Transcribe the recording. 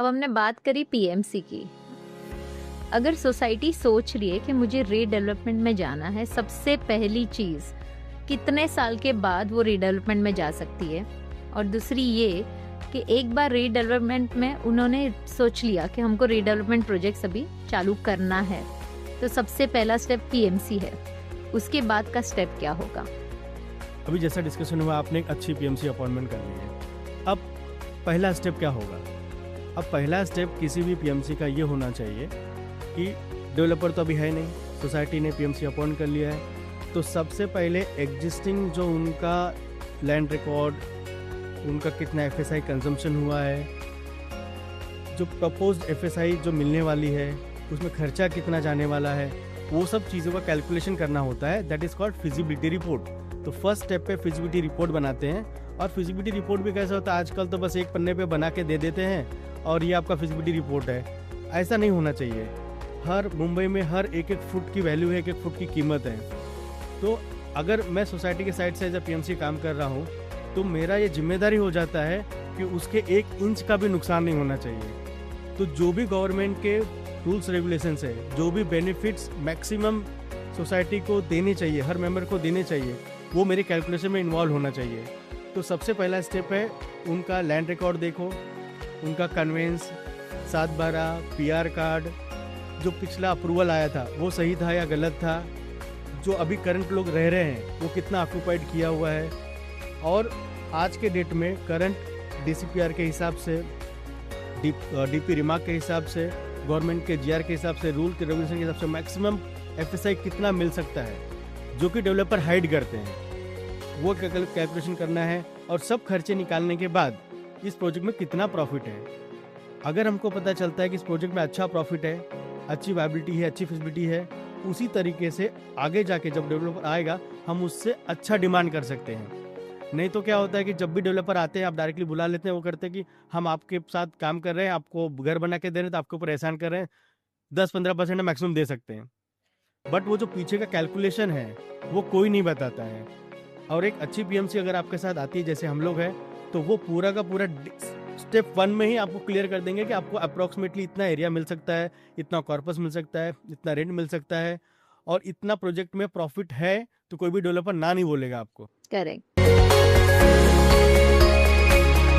अब हमने बात करी पीएमसी की। अगर सोसाइटी सोच रही है कि मुझे रीडेवलपमेंट में जाना है, सबसे पहली चीज़ कितने साल के बाद वो रीडेवलपमेंट में जा सकती है, और दूसरी ये कि एक बार रीडेवलपमेंट में उन्होंने सोच लिया कि हमको रीडेवलपमेंट प्रोजेक्ट्स अभी चालू करना है, तो सबसे पहला स्टेप पीएमसी है। उसके बाद का स्टेप क्या होगा? अभी जैसा डिस्कशन हुआ, आपने एक अच्छी पीएमसी अपॉइंटमेंट कर ली है। अब पहला स्टेप क्या होगा? अब पहला स्टेप किसी भी पीएमसी का ये होना चाहिए कि डेवलपर तो अभी है नहीं, सोसाइटी ने पीएमसी अपॉइंट कर लिया है, तो सबसे पहले एग्जिस्टिंग जो उनका लैंड रिकॉर्ड, उनका कितना एफएसआई कंजम्पशन हुआ है, जो प्रपोज्ड एफएसआई जो मिलने वाली है उसमें खर्चा कितना जाने वाला है, वो सब चीज़ों का कैलकुलेशन करना होता है। That is called feasibility report. तो फर्स्ट स्टेप पे फिजिबिलिटी रिपोर्ट बनाते हैं। और फिजिबिलिटी रिपोर्ट भी कैसा होता है, आजकल तो बस एक पन्ने पे बना के दे देते हैं और ये आपका फिजिबिलिटी रिपोर्ट है। ऐसा नहीं होना चाहिए। हर मुंबई में हर एक एक फुट की वैल्यू है, एक एक फुट की कीमत है। तो अगर मैं सोसाइटी के साइड से एज अ पीएमसी काम कर रहा हूँ, तो मेरा ये जिम्मेदारी हो जाता है कि उसके 1 इंच का भी नुकसान नहीं होना चाहिए। तो जो भी गवर्नमेंट के रूल्स रेगुलेशंस है, जो भी बेनिफिट्स मैक्सिमम सोसाइटी को देने चाहिए, हर मेंबर को देने चाहिए, वो मेरे कैलकुलेशन में इन्वॉल्व होना चाहिए। तो सबसे पहला स्टेप है उनका लैंड रिकॉर्ड देखो, उनका कन्वेंस, 7/12, पीआर कार्ड, जो पिछला अप्रूवल आया था वो सही था या गलत था, जो अभी करंट लोग रह रहे हैं वो कितना ऑक्यूपाइड किया हुआ है, और आज के डेट में करंट डीसीपीआर के हिसाब से, डीपी रिमार्क के हिसाब से, गवर्नमेंट के जीआर के हिसाब से, रूल के रेगुलेशन के हिसाब से मैक्सिमम एफएसआई कितना मिल सकता है, जो कि डेवलपर हाइड करते हैं, वो कैलकुलेशन करना है। और सब खर्चे निकालने के बाद इस प्रोजेक्ट में कितना प्रॉफिट है। अगर हमको पता चलता है कि इस प्रोजेक्ट में अच्छा प्रॉफिट है, अच्छी वायबिलिटी है, अच्छी फिजिबिलिटी है, उसी तरीके से आगे जाके जब डेवलपर आएगा हम उससे अच्छा डिमांड कर सकते हैं। नहीं तो क्या होता है कि जब भी डेवलपर आते हैं आप डायरेक्टली बुला लेते हैं, वो करते हैं कि हम आपके साथ काम कर रहे हैं, आपको घर बना के दे रहे हैं, तो आपके ऊपर एहसान कर रहे हैं, 10-15% मैक्सिमम दे सकते हैं। बट वो जो पीछे का कैलकुलेशन है वो कोई नहीं बताता है। और एक अच्छी पीएमसी अगर आपके साथ आती है जैसे हम लोग हैं, तो वो पूरा का पूरा स्टेप 1 में ही आपको क्लियर कर देंगे कि आपको अप्रोक्सीमेटली इतना एरिया मिल सकता है, इतना कॉर्पस मिल सकता है, इतना रेंट मिल सकता है, और इतना प्रोजेक्ट में प्रॉफिट है, तो कोई भी डेवलपर ना नहीं बोलेगा आपको। करेक्ट।